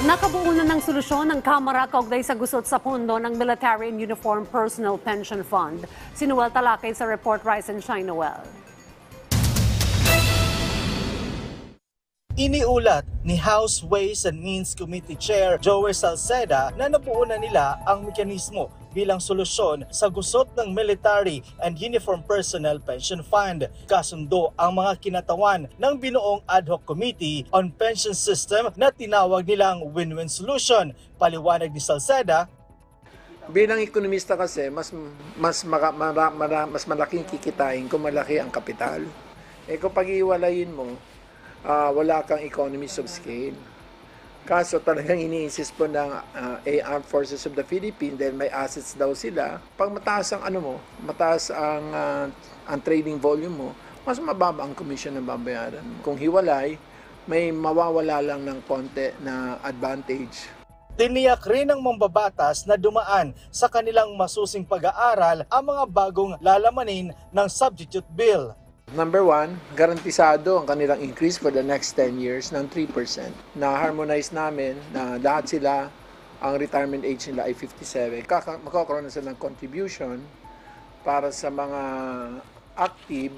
Nakabuo na ng solusyon ng Kamara kaugnay sa gusot sa pundo ng Military and Uniform Personnel Pension Fund. Si Noel Talakay sa report, Rise and Shine, Noel. Iniulat ni House Ways and Means Committee Chair Joey Salceda na nabuo na nila ang mekanismo bilang solusyon sa gusot ng Military and Uniform Personnel Pension Fund. Kasundo ang mga kinatawan ng binuong ad hoc committee on pension system na tinawag nilang win-win solution. Paliwanag ni Salceda, bilang ekonomista kasi mas malaking kikitain kung malaki ang kapital. Kung pag-iwalayin mo, wala kang economies of scale. Kaso talagang ini-insist po ng Armed Forces of the Philippines dahil may assets daw sila. Pag mataas ang mataas ang trading volume mo, mas mababa ang commission na babayaran. Kung hiwalay, may mawawala lang ng konti na advantage. Tiniyak rin ng mambabatas na dumaan sa kanilang masusing pag-aaral ang mga bagong lalamanin ng substitute bill. Number one, garantisado ang kanilang increase for the next 10 years ng 3%. Na-harmonize namin na lahat sila, ang retirement age nila ay 57. Magkakaroon na sila ng contribution para sa mga active,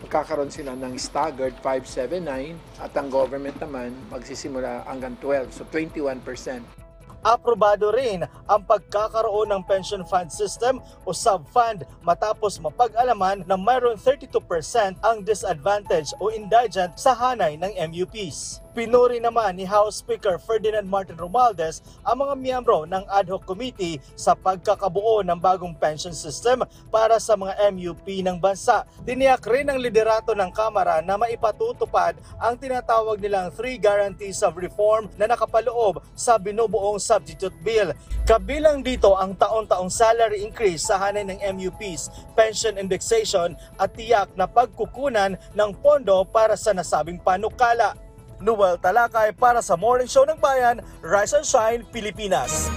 magkakaroon sila ng staggered 579 at ang government naman magsisimula hanggang 12, so 21%. Aprobado rin ang pagkakaroon ng pension fund system o sub-fund matapos mapag-alaman na mayroon 32% ang disadvantage o indigent sa hanay ng MUPs. Pinuri naman ni House Speaker Ferdinand Martin Romualdez ang mga miyembro ng ad hoc committee sa pagkakabuo ng bagong pension system para sa mga MUP ng bansa. Tiniyak rin ng liderato ng Kamara na maipatutupad ang tinatawag nilang 3 guarantees of reform na nakapaloob sa binubuong substitute bill. Kabilang dito ang taon-taong salary increase sa hanay ng MUPs, pension indexation at tiyak na pagkukunan ng pondo para sa nasabing panukala. Noel Talakay para sa Morning Show ng Bayan, Rise and Shine, Pilipinas.